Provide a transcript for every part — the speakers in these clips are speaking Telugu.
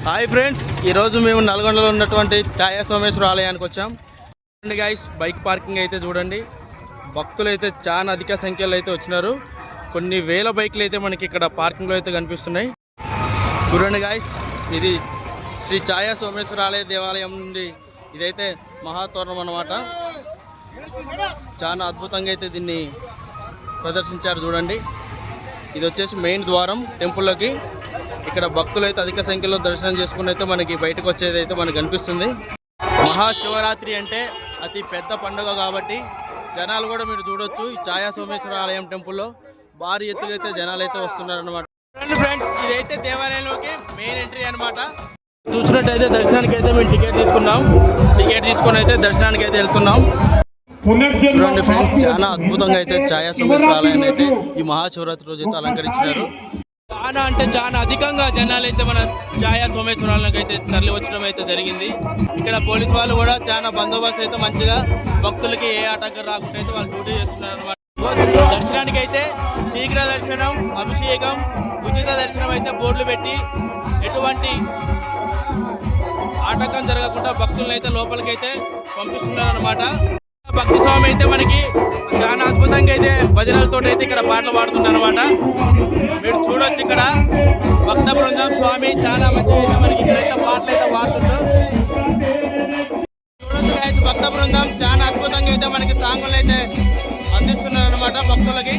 హాయ్ ఫ్రెండ్స్, ఈరోజు మేము నల్గొండలో ఉన్నటువంటి ఛాయా సోమేశ్వర ఆలయానికి వచ్చాం. చూడండి గైస్, బైక్ పార్కింగ్ అయితే చూడండి. భక్తులు అయితే చాలా అధిక సంఖ్యలో అయితే వచ్చినారు. కొన్ని వేల బైక్లు అయితే మనకి ఇక్కడ పార్కింగ్లో అయితే కనిపిస్తున్నాయి. చూడండి గైస్, ఇది శ్రీ ఛాయా సోమేశ్వర ఆలయ దేవాలయం నుండి ఇదైతే మహాతోరణం అన్నమాట. చాలా అద్భుతంగా అయితే దీన్ని ప్రదర్శించారు. చూడండి, ఇది వచ్చేసి మెయిన్ ద్వారం టెంపుల్లోకి. ఇక్కడ భక్తులు అయితే అధిక సంఖ్యలో దర్శనం చేసుకుని అయితే మనకి బయటకు వచ్చేది అయితే మనకు కనిపిస్తుంది. మహాశివరాత్రి అంటే అతి పెద్ద పండుగ కాబట్టి జనాలు కూడా మీరు చూడొచ్చు. ఈ ఛాయా సోమేశ్వర ఆలయం టెంపుల్లో భారీ ఎత్తుగా అయితే జనాలు అయితే వస్తున్నారు అనమాట. ఫ్రెండ్స్, ఇదైతే దేవాలయంలోకి మెయిన్ ఎంట్రీ అనమాట. చూసినట్టయితే దర్శనానికి అయితే మేము టికెట్ తీసుకున్నాం. టికెట్ తీసుకుని అయితే దర్శనానికి అయితే వెళ్తున్నాం. చూడండి ఫ్రెండ్స్, చాలా అద్భుతంగా అయితే ఛాయా సోమేశ్వర ఆలయాన్ని అయితే ఈ మహాశివరాత్రి రోజు అయితే అలంకరించినారు. చాలా అంటే చాలా అధికంగా జనాలు అయితే మన ఛాయా సోమేశ్వరాలకు అయితే తరలి వచ్చడం అయితే జరిగింది. ఇక్కడ పోలీసు వాళ్ళు కూడా చాలా బందోబస్తు అయితే మంచిగా భక్తులకి ఏ ఆటంకం రాకుండా అయితే వాళ్ళు డ్యూటీ చేస్తున్నారు అనమాట. దర్శనానికి అయితే శీఘ్ర దర్శనం, అభిషేకం, ఉచిత దర్శనం అయితే బోర్డులు పెట్టి ఎటువంటి ఆటంకం జరగకుండా భక్తులను అయితే లోపలికి అయితే పంపిస్తున్నారు అనమాట. భక్తి స్వామి అయితే మనకి చాలా అద్భుతంగా అయితే భజనలతో అయితే ఇక్కడ పాటలు పాడుతున్నారు అనమాట. మీరు చూడొచ్చు, ఇక్కడ భక్త బృందం స్వామి చాలా మంచిగా అయితే మనకి ఇక్కడైతే పాటలు అయితే పాడుతున్నారు. చూడొచ్చు, భక్త బృందం చాలా అద్భుతంగా అయితే మనకి సాంగులు అయితే అందిస్తున్నారు అనమాట భక్తులకి.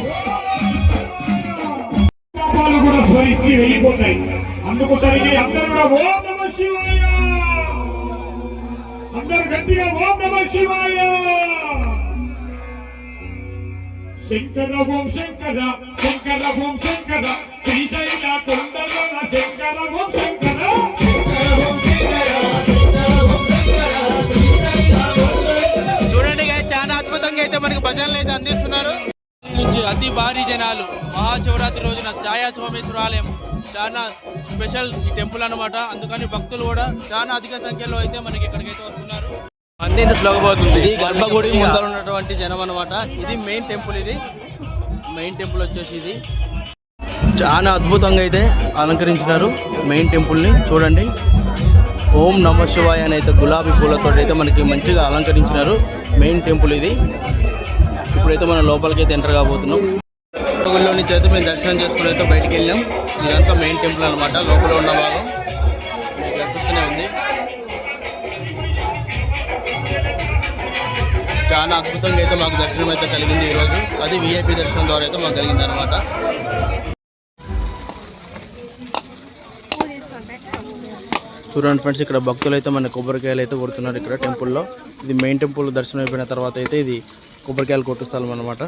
శంకర ఓం శంకర శంకర ఓం శంకర శ్రీశైల కొండల శంకర ఓం శంకర చూడండి, చాలా అద్భుతంగా అయితే మనకి భజనలు అయితే అందిస్తున్నారు. నుంచి అతి భారీ జనాలు మహాశివరాత్రి రోజున ఛాయా సోమేశ్వర ఆలయం చాలా స్పెషల్ ఈ టెంపుల్ అనమాట. అందుకని భక్తులు కూడా చాలా అధిక సంఖ్యలో అయితే మనకి ఇక్కడికైతే వస్తున్నారు. అన్ని స్లోగా పోతుంది. ఇది గర్భగుడి ముందర ఉన్నటువంటి జనం అనమాట. ఇది మెయిన్ టెంపుల్. ఇది మెయిన్ టెంపుల్ వచ్చేసి ఇది చాలా అద్భుతంగా అయితే అలంకరించినారు మెయిన్ టెంపుల్ని. చూడండి, ఓం నమ శివాయ అని అయితే గులాబీ పూలతో అయితే మనకి మంచిగా అలంకరించినారు మెయిన్ టెంపుల్ ఇది. ఇప్పుడైతే మనం లోపలికి అయితే ఎంటర్ కాబోతున్నాం. గుడిలో నుంచి అయితే మేము దర్శనం చేసుకుని అయితే బయటికి వెళ్ళాం. ఇదంతా మెయిన్ టెంపుల్ అనమాట. లోపల ఉన్న భాగం మీకు కనిపిస్తూనే ఉంది. చాలా అద్భుతంగా అయితే మాకు దర్శనం అయితే కలిగింది ఈరోజు. అది విఐపి దర్శనం ద్వారా అయితే మాకు కలిగింది అనమాట. చూడండి ఫ్రెండ్స్, ఇక్కడ భక్తులు అయితే మన కొబ్బరికాయలు అయితే కొడుతున్నారు ఇక్కడ టెంపుల్లో. ఇది మెయిన్ టెంపుల్ దర్శనం అయిపోయిన తర్వాత అయితే ఇది కొబ్బరికాయలు కొట్టు స్థలం అనమాట.